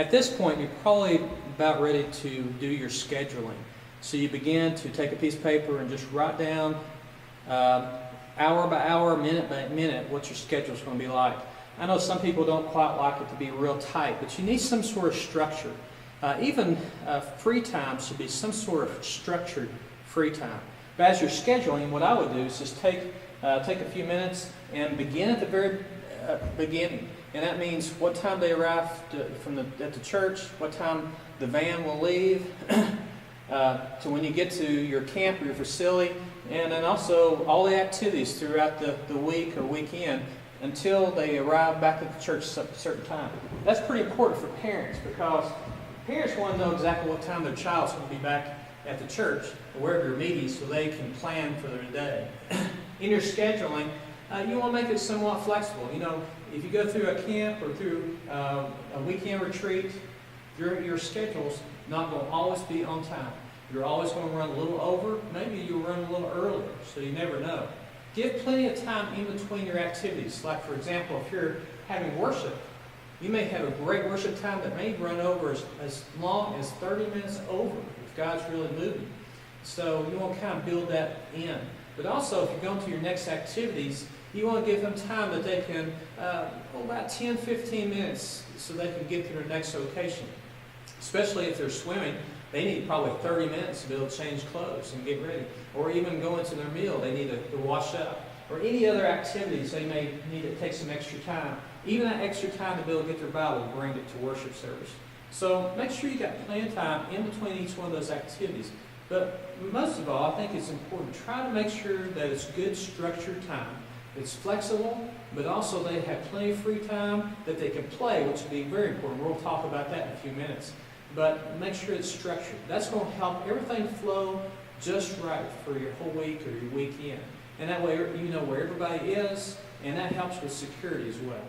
At this point, you're probably about ready to do your scheduling. So you begin to take a piece of paper and just write down hour by hour, minute by minute, what your schedule is going to be like. I know some people don't quite like it to be real tight, but you need some sort of structure. Even free time should be some sort of structured free time. But as you're scheduling, what I would do is just take a few minutes and begin at the very beginning. And that means what time they arrive at the church, what time the van will leave, to when you get to your camp or your facility, and then also all the activities throughout the week or weekend until they arrive back at the church at a certain time. That's pretty important for parents, because parents want to know exactly what time their child's going to be back at the church or wherever you're meeting, so they can plan for their day. In your scheduling, you want to make it somewhat flexible. You know, if you go through a camp or through a weekend retreat, your schedule's not going to always be on time. You're always going to run a little over. Maybe you'll run a little earlier, so you never know. Give plenty of time in between your activities. Like, for example, if you're having worship, you may have a great worship time that may run over as long as 30 minutes over if God's really moving. So you want to kind of build that in. But also, if you're going to your next activities, you want to give them time that they can, about 10, 15 minutes so they can get to their next location. Especially if they're swimming, they need probably 30 minutes to be able to change clothes and get ready. Or even go into their meal, they need to wash up. Or any other activities, they may need to take some extra time. Even that extra time to be able to get their Bible and bring it to worship service. So make sure you got plenty of time in between each one of those activities. But most of all, I think it's important, try to make sure that it's good structured time. It's flexible, but also they have plenty of free time that they can play, which will be very important. We'll talk about that in a few minutes. But make sure it's structured. That's going to help everything flow just right for your whole week or your weekend. And that way you know where everybody is, and that helps with security as well.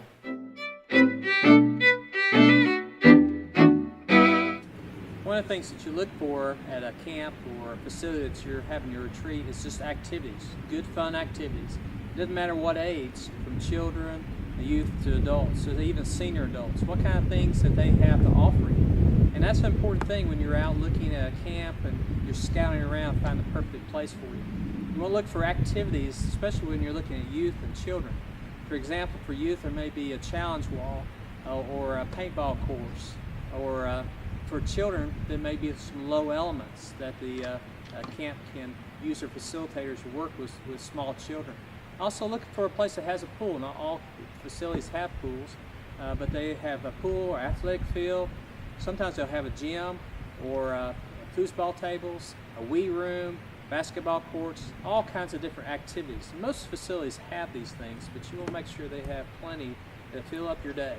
One of the things that you look for at a camp or a facility that you're having your retreat is just activities, good fun activities. It doesn't matter what age, from children, youth to adults, to even senior adults, what kind of things that they have to offer you. And that's an important thing when you're out looking at a camp and you're scouting around to find the perfect place for you. You want to look for activities, especially when you're looking at youth and children. For example, for youth, there may be a challenge wall or a paintball course, or for children, there may be some low elements that the camp can use their facilitators to work with small children. Also look for a place that has a pool. Not all facilities have pools, but they have a pool or athletic field. Sometimes they'll have a gym or foosball tables, a Wii room, basketball courts, all kinds of different activities. Most facilities have these things, but you want to make sure they have plenty to fill up your day.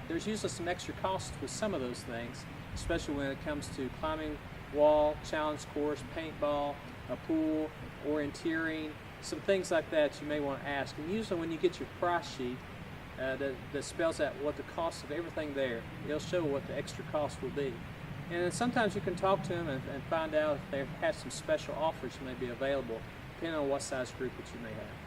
There's usually some extra costs with some of those things, especially when it comes to climbing wall, challenge course, paintball, a pool, orienteering, some things like that you may want to ask. And usually when you get your price sheet that spells out what the cost of everything there, it'll show what the extra cost will be. And then sometimes you can talk to them and find out if they have some special offers that may be available, depending on what size group that you may have.